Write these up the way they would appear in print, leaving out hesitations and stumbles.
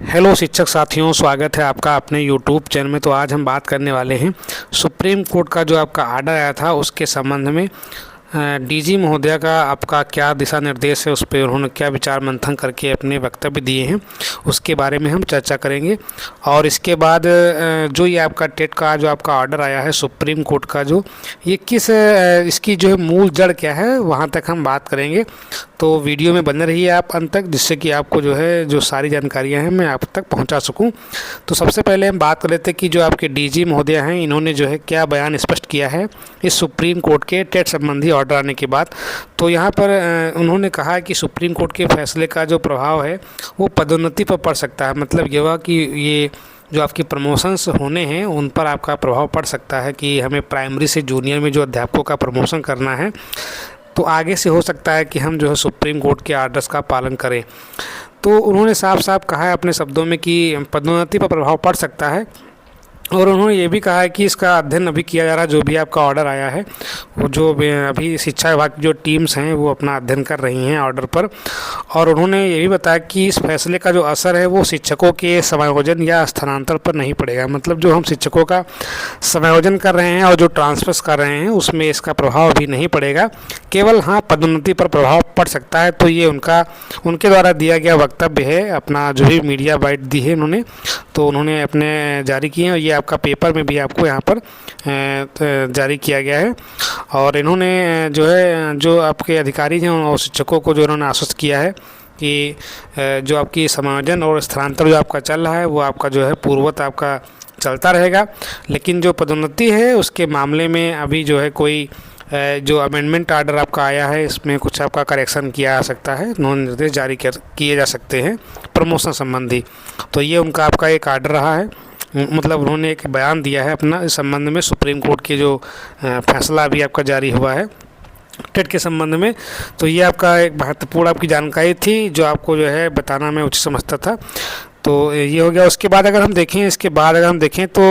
Hello शिक्षक साथियों, स्वागत है आपका अपने यूट्यूब चैनल में। तो आज हम बात करने वाले हैं सुप्रीम कोर्ट का जो आपका आर्डर आया था उसके संबंध में। डीजी महोदया का आपका क्या दिशा निर्देश है, उस पर उन्होंने क्या विचार मंथन करके अपने वक्तव्य दिए हैं, उसके बारे में हम चर्चा करेंगे। और इसके बाद जो ये आपका टेट का जो आपका ऑर्डर आया है सुप्रीम कोर्ट का, जो ये इसकी जो है मूल जड़ क्या है, वहाँ तक हम बात करेंगे। तो वीडियो में बने रहिए आप अंत तक, जिससे कि आपको जो है जो सारी जानकारियाँ हैं मैं आप तक पहुँचा सकूँ। तो सबसे पहले हम बात कर लेते हैं कि जो आपके डीजी महोदया हैं, इन्होंने जो है क्या बयान स्पष्ट किया है इस सुप्रीम कोर्ट के टेट संबंधी ऑर्डर आने के बाद। तो यहाँ पर उन्होंने कहा कि सुप्रीम कोर्ट के फैसले का जो प्रभाव है वो पदोन्नति पर पड़ सकता है। मतलब ये हुआ कि ये जो आपकी प्रमोशंस होने हैं उन पर आपका प्रभाव पड़ सकता है कि हमें प्राइमरी से जूनियर में जो अध्यापकों का प्रमोशन करना है, तो आगे से हो सकता है कि हम जो है सुप्रीम कोर्ट के आर्डर्स का पालन करें। तो उन्होंने साफ साफ कहा है अपने शब्दों में कि पदोन्नति पर प्रभाव पड़ सकता है। और उन्होंने ये भी कहा है कि इसका अध्ययन अभी किया जा रहा है। जो भी आपका ऑर्डर आया है वो जो अभी शिक्षा विभाग की जो टीम्स हैं वो अपना अध्ययन कर रही हैं ऑर्डर पर। और उन्होंने ये भी बताया कि इस फैसले का जो असर है वो शिक्षकों के समायोजन या स्थानांतरण पर नहीं पड़ेगा। मतलब जो हम शिक्षकों का समायोजन कर रहे हैं और जो ट्रांसफर्स कर रहे हैं उसमें इसका प्रभाव भी नहीं पड़ेगा, केवल हाँ पदोन्नति पर प्रभाव पड़ सकता है। तो ये उनके द्वारा दिया गया वक्तव्य है, अपना जो भी मीडिया बाइट दी है उन्होंने, तो उन्होंने अपने जारी किए हैं। और ये आपका पेपर में भी आपको यहाँ पर जारी किया गया है। और इन्होंने जो है जो आपके अधिकारी हैं और शिक्षकों को जो उन्होंने आश्वस्त किया है कि जो आपकी समायोजन और स्थानांतरण जो आपका चल रहा है वो आपका जो है पूर्ववत आपका चलता रहेगा। लेकिन जो पदोन्नति है उसके मामले में अभी जो है कोई जो अमेंडमेंट आर्डर आपका आया है इसमें कुछ आपका करेक्शन किया जा सकता है, निर्देश जारी किए जा सकते हैं प्रमोशन संबंधी। तो ये उनका आपका एक आर्डर रहा है। मतलब उन्होंने एक बयान दिया है अपना इस संबंध में। सुप्रीम कोर्ट के जो फैसला अभी आपका जारी हुआ है टेट के संबंध में। तो ये आपका एक महत्वपूर्ण आपकी जानकारी थी जो आपको जो है बताना मैं उचित समझता था। तो ये हो गया। उसके बाद अगर हम देखें तो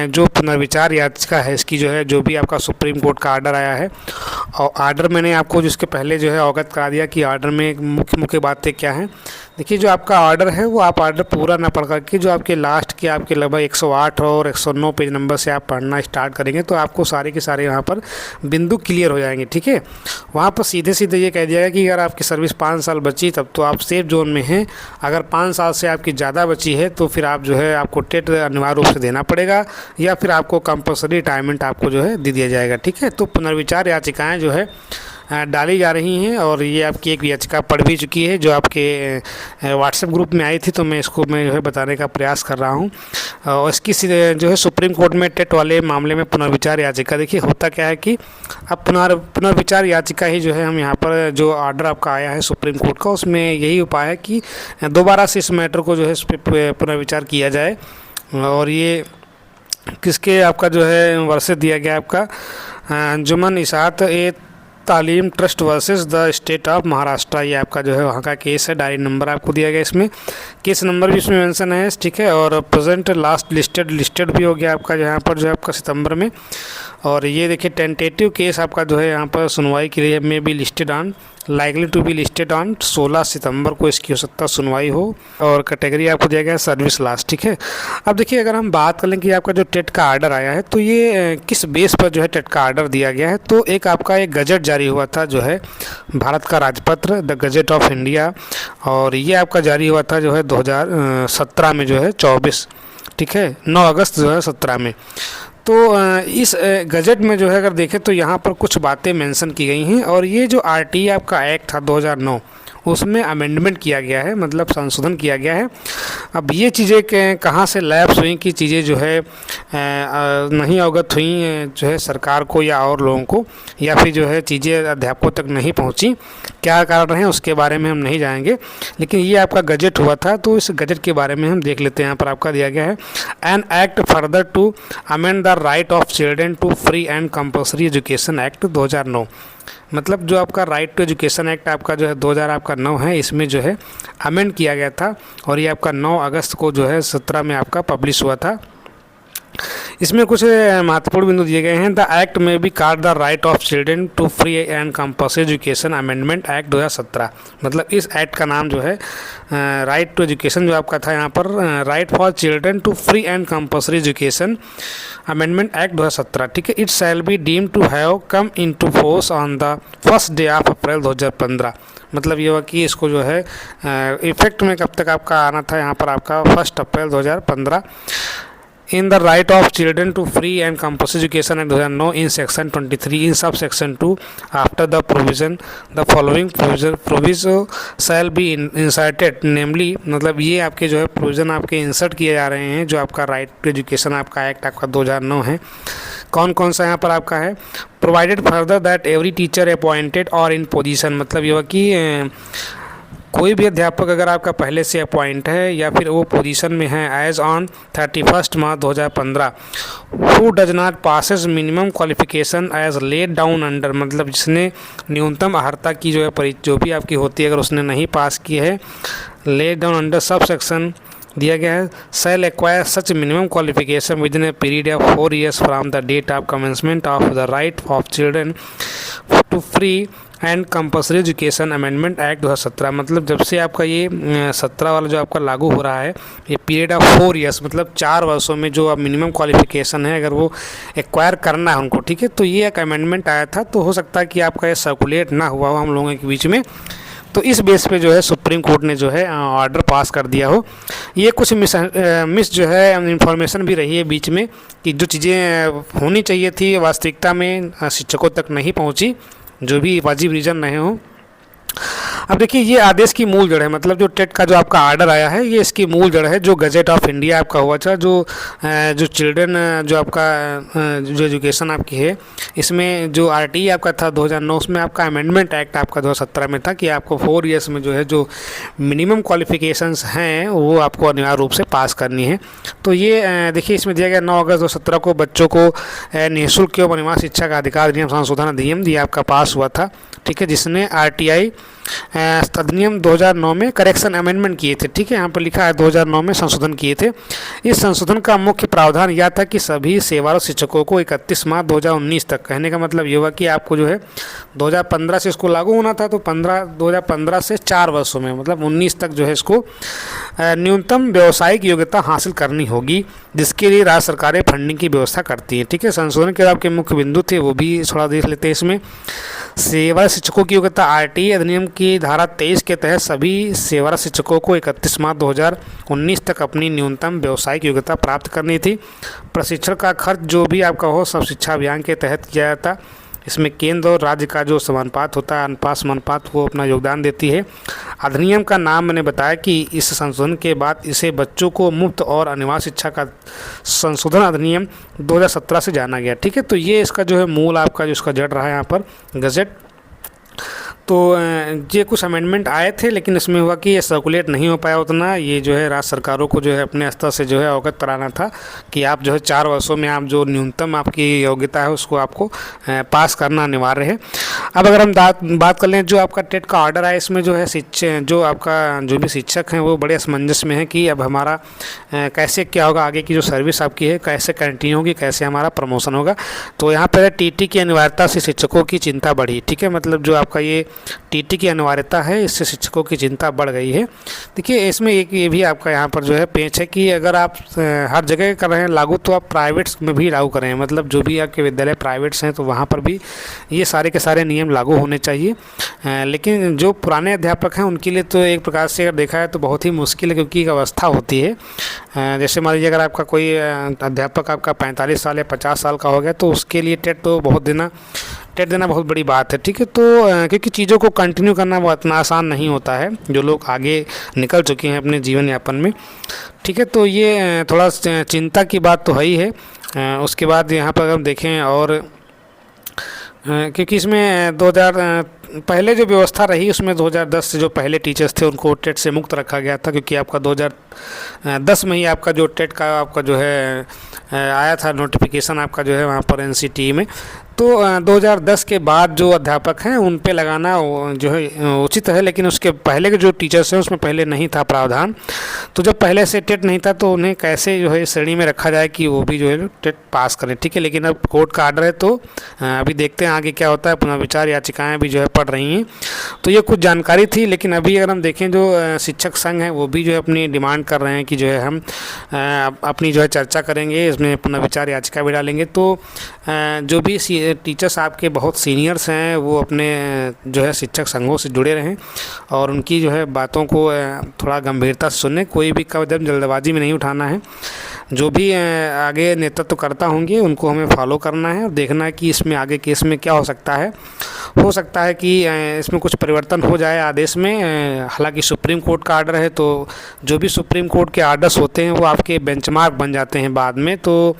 जो पुनर्विचार याचिका है इसकी जो है, जो भी आपका सुप्रीम कोर्ट का आर्डर आया है, और आर्डर मैंने आपको जिसके पहले जो है अवगत करा दिया कि आर्डर में मुख्य बातें क्या हैं। देखिए जो आपका ऑर्डर है वो आप ऑर्डर पूरा ना पढ़ करके जो आपके लास्ट के आपके लगभग 108 और 109 पेज नंबर से आप पढ़ना स्टार्ट करेंगे तो आपको सारे के सारे यहाँ पर बिंदु क्लियर हो जाएंगे। ठीक है, वहाँ पर सीधे सीधे ये कह दिया गया कि अगर आपकी सर्विस 5 साल बची तब तो आप सेफ जोन में हैं। अगर 5 साल से आपकी ज़्यादा बची है तो फिर आप जो है आपको टेट अनिवार्य रूप से देना पड़ेगा, या फिर आपको कंपल्सरी रिटायरमेंट आपको जो है दे दिया जाएगा। ठीक है, तो पुनर्विचार याचिकाएँ जो है डाली जा रही हैं। और ये आपकी एक याचिका पढ़ भी चुकी है जो आपके व्हाट्सएप ग्रुप में आई थी, तो मैं जो है बताने का प्रयास कर रहा हूँ। और इसकी जो है सुप्रीम कोर्ट में टेट वाले मामले में पुनर्विचार याचिका, देखिए होता क्या है कि अब पुनर्विचार याचिका ही जो है हम यहाँ पर जो ऑर्डर आपका आया है सुप्रीम कोर्ट का उसमें यही उपाय है कि दोबारा से इस मैटर को जो है इस पर पुनर्विचार किया जाए। और ये किसके आपका जो है वर्षे दिया गया आपका अंजुमन इशाअत ए तालीम trust versus the state of Maharashtra, ये आपका जो है वहाँ का केस है। डायरी नंबर आपको दिया गया, इसमें केस नंबर भी इसमें मेंशन है। ठीक है, और प्रेजेंट लास्ट लिस्टेड भी हो गया आपका यहाँ पर जो है आपका सितंबर में। और ये देखिए टेंटेटिव केस आपका जो है यहाँ पर सुनवाई के लिए में भी listed on likely to be listed on 16 सितंबर को इसकी हो सकता सुनवाई हो। और कैटेगरी आपको दिया गया है सर्विस लास्ट। ठीक है, अब देखिए अगर हम बात करें कि आपका जो टेट का आर्डर आया है तो ये किस बेस पर जो है टेट का आर्डर दिया गया है। तो एक आपका एक गजट जारी हुआ था जो है भारत का राजपत्र द गजट ऑफ इंडिया, और ये आपका जारी हुआ था जो है 2017 में जो है 24, ठीक है 9 अगस्त 2017 में। तो इस गजट में जो है अगर देखें तो यहाँ पर कुछ बातें मेंशन की गई हैं। और ये जो आरटीई आपका एक्ट था 2009 उसमें अमेंडमेंट किया गया है, मतलब संशोधन किया गया है। अब ये चीज़ें कहाँ से लैप्स हुई कि चीज़ें जो है नहीं अवगत हुई जो है सरकार को या और लोगों को, या फिर जो है चीज़ें अध्यापकों तक नहीं पहुँची, क्या कारण रहे उसके बारे में हम नहीं जाएंगे। लेकिन ये आपका गजट हुआ था तो इस गजट के बारे में हम देख लेते हैं। यहाँ पर आपका दिया गया है an act further to amend the right of children to free and compulsory education act 2009। मतलब जो आपका राइट टू एजुकेशन एक्ट आपका जो है 2009 है, इसमें जो है अमेंड किया गया था। और ये आपका 9 अगस्त को जो है 17 में आपका पब्लिश हुआ था। इसमें कुछ महत्वपूर्ण बिंदु दिए गए हैं। द एक्ट में be called the right of children to free and compulsory education amendment act 2017। मतलब इस एक्ट का नाम जो है राइट टू एजुकेशन जो आपका था यहाँ पर right for children to free and compulsory education amendment act 2017। ठीक है, it shall be deem to have come in to force on the first day of April 2015। मतलब ये हुआ कि इसको जो है इफेक्ट में कब तक आपका आना था, यहाँ पर आपका 1 April 2015। In the right of children to free and compulsory education act 2009 in section 23 in sub section 2 after the provision the following provision shall be inserted namely. मतलब ये आपके जो है प्रोविजन आपके इंसर्ट किए जा रहे हैं जो आपका राइट टू एजुकेशन आपका एक्ट आपका 2009 है। कौन कौन सा यहाँ पर आपका है? Provided further that every teacher appointed और इन पोजीशन। मतलब ये हुआ कि कोई भी अध्यापक अगर आपका पहले से अपॉइंट है या फिर वो पोजीशन में है as on 31 March 2015 who does not passes minimum qualification as laid down under. मतलब जिसने न्यूनतम अर्हता की जो है जो भी आपकी होती है अगर उसने नहीं पास की है laid down under sub section दिया गया है shall acquire such minimum qualification within a period of 4 years from the date of commencement of the right of children to free and compulsory education amendment act 2017। मतलब जब से आपका ये 17 वाला जो आपका लागू हो रहा है ये पीरियड ऑफ 4 years मतलब 4 वर्षों में जो अब मिनिमम क्वालिफिकेशन है अगर वो एक्वायर करना है उनको, ठीक है, तो ये एक अमेंडमेंट आया था। तो हो सकता है कि आपका ये सर्कुलेट ना हुआ हो हम लोगों के बीच में, तो इस बेस पे जो है सुप्रीम कोर्ट ने जो है ऑर्डर पास कर दिया हो। ये कुछ मिस जो है इंफॉर्मेशन भी रही है बीच में कि जो चीज़ें होनी चाहिए थी वास्तविकता में शिक्षकों तक नहीं पहुंची, जो भी वाजिब रीज़न नहीं हो। अब देखिए ये आदेश की मूल जड़ है। मतलब जो टेट का जो आपका आर्डर आया है ये इसकी मूल जड़ है जो गजेट ऑफ इंडिया आपका हुआ था जो चिल्ड्रन जो आपका जो एजुकेशन आपकी है इसमें जो आरटीई आपका था 2009 उसमें आपका अमेंडमेंट एक्ट आपका 2017 में था कि आपको 4 years में जो है जो मिनिमम क्वालिफिकेशंस हैं वो आपको अनिवार्य रूप से पास करनी है। तो ये देखिए इसमें दिया गया 9 अगस्त 2017 को बच्चों को निःशुल्क एवं अनिवार्य शिक्षा का अधिकार अधिनियम संशोधन अधिनियम ये आपका पास हुआ था, ठीक है, जिसने आरटीआई अधिनियम 2009 में करेक्शन अमेंडमेंट किए थे। ठीक है, यहाँ पर लिखा है 2009 में संशोधन किए थे। इस संशोधन का मुख्य प्रावधान यह था कि सभी सेवारत शिक्षकों को 31 मार्च 2019 तक, कहने का मतलब ये हुआ कि आपको जो है 2015 से इसको लागू होना था, तो 2015 से 4 वर्षों में मतलब 19 तक जो है इसको न्यूनतम व्यावसायिक योग्यता हासिल करनी होगी, जिसके लिए राज्य सरकारें फंडिंग की व्यवस्था करती हैं। ठीक है, संशोधन के आपके मुख्य बिंदु थे वो भी थोड़ा देख लेते हैं। इसमें सेवा शिक्षकों की योग्यता आरटीई अधिनियम की धारा 23 के तहत सभी सेवारत शिक्षकों को 31 मार्च 2019 तक अपनी न्यूनतम व्यावसायिक योग्यता प्राप्त करनी थी। प्रशिक्षण का खर्च जो भी आपका हो सब शिक्षा अभियान के तहत किया जाता। इसमें केंद्र और राज्य का जो समानुपात होता है अनुपात समानुपात वो अपना योगदान देती है। अधिनियम का नाम मैंने बताया कि इस संशोधन के बाद इसे बच्चों को मुफ्त और अनिवार्य शिक्षा का संशोधन अधिनियम 2017 से जाना गया। ठीक है, तो ये इसका जो है मूल आपका जो इसका जड़ रहा है यहाँ पर गजेट। तो ये कुछ अमेंडमेंट आए थे लेकिन इसमें हुआ कि ये सर्कुलेट नहीं हो पाया उतना। ये जो है राज्य सरकारों को जो है अपने स्तर से जो है अवगत कराना था कि आप जो है 4 वर्षों में आप जो न्यूनतम आपकी योग्यता है उसको आपको पास करना अनिवार्य है। अब अगर हम बात कर लें जो आपका टेट का ऑर्डर है इसमें जो है जो आपका जो भी शिक्षक हैं वो बड़े असमंजस में है कि अब हमारा कैसे क्या होगा, आगे की जो सर्विस आपकी है कैसे कंटिन्यू होगी, कैसे हमारा प्रमोशन होगा। तो यहाँ पर टीटी की अनिवार्यता से शिक्षकों की चिंता बढ़ी। ठीक है, मतलब जो आपका ये टीटी की अनिवार्यता है इससे शिक्षकों की चिंता बढ़ गई है। देखिए इसमें एक ये भी आपका यहाँ पर जो है पेच है कि अगर आप हर जगह कर रहे हैं लागू तो आप प्राइवेट्स में भी लागू करें। मतलब जो भी आपके विद्यालय प्राइवेट्स हैं तो वहाँ पर भी ये सारे के सारे नियम लागू होने चाहिए। लेकिन जो पुराने अध्यापक हैं उनके लिए तो एक प्रकार से अगर देखा है तो बहुत ही मुश्किल है, क्योंकि एक अवस्था होती है। जैसे मान लीजिए अगर आपका कोई अध्यापक आपका 45 साल या 50 साल का हो गया तो उसके लिए टेट देना बहुत बड़ी बात है। ठीक है, तो क्योंकि चीज़ों को कंटिन्यू करना बहुत इतना आसान नहीं होता है जो लोग आगे निकल चुके हैं अपने जीवन यापन में। ठीक है, तो ये थोड़ा चिंता की बात तो है ही है। उसके बाद यहाँ पर अगर हम देखें और क्योंकि इसमें पहले जो व्यवस्था रही उसमें 2010 से जो पहले टीचर्स थे उनको टेट से मुक्त रखा गया था, क्योंकि आपका 2010 में ही आपका जो टेट का आपका जो है आया था नोटिफिकेशन आपका जो है वहाँ पर एनसीटी में। तो 2010 के बाद जो अध्यापक हैं उन पे लगाना जो है उचित है, लेकिन उसके पहले के जो टीचर्स हैं उसमें पहले नहीं था प्रावधान। तो जब पहले से टेट नहीं था तो उन्हें कैसे जो है श्रेणी में रखा जाए कि वो भी जो है टेट पास करें, ठीक है। लेकिन अब कोर्ट का आर्डर है तो अभी देखते हैं आगे क्या होता है। पुनर्विचार याचिकाएँ भी जो है पड़ रही हैं। तो ये कुछ जानकारी थी, लेकिन अभी अगर हम देखें जो शिक्षक संघ हैं वो भी जो है अपनी डिमांड कर रहे हैं कि जो है हम अपनी जो है चर्चा करेंगे, इसमें पुनर्विचार याचिका भी डालेंगे। तो जो भी टीचर्स आपके बहुत सीनियर्स हैं वो अपने जो है शिक्षक संघों से जुड़े रहें और उनकी जो है बातों को थोड़ा गंभीरता से सुनें। कोई भी कदम जल्दबाजी में नहीं उठाना है। जो भी आगे नेतृत्व करता होंगे उनको हमें फॉलो करना है और देखना है कि इसमें आगे केस में क्या हो सकता है। हो सकता है कि इसमें कुछ परिवर्तन हो जाए आदेश में। हालांकि सुप्रीम कोर्ट का आर्डर है, तो जो भी सुप्रीम कोर्ट के आर्डर्स होते हैं वो आपके बेंचमार्क बन जाते हैं बाद में। तो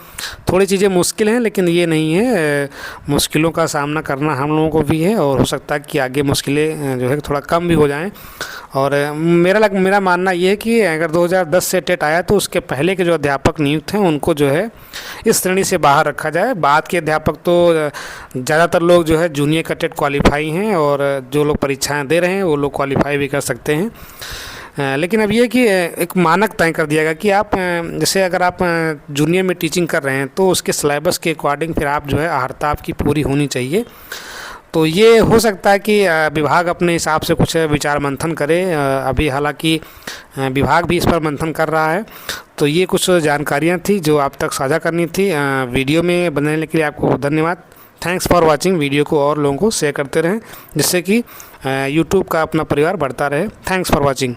थोड़ी चीज़ें मुश्किल हैं, लेकिन ये नहीं है, मुश्किलों का सामना करना हम लोगों को भी है और हो सकता है कि आगे मुश्किलें जो है थोड़ा कम भी हो जाएं। और मेरा मानना ये है कि अगर 2010 से टेट आया तो उसके पहले के जो अध्यापक नियुक्त हैं उनको जो है इस श्रेणी से बाहर रखा जाए। बाद के अध्यापक तो ज़्यादातर लोग जो है जूनियर का टेट क्वालिफाई हैं और जो लोग परीक्षाएं दे रहे हैं वो लोग क्वालिफाई भी कर सकते हैं। लेकिन अब ये कि एक मानक तय कर दिया गया कि आप जैसे अगर आप जूनियर में टीचिंग कर रहे हैं तो उसके सिलेबस के अकॉर्डिंग फिर आप जो है अहर्ता आपकी पूरी होनी चाहिए। तो ये हो सकता है कि विभाग अपने हिसाब से कुछ विचार मंथन करे। अभी हालांकि विभाग भी इस पर मंथन कर रहा है। तो ये कुछ जानकारियाँ थी जो आप तक साझा करनी थी। वीडियो में बनाने के लिए आपको धन्यवाद। Thanks for watching. वीडियो को और लोगों को शेयर करते रहें जिससे कि यूट्यूब का अपना परिवार बढ़ता रहे। Thanks for watching.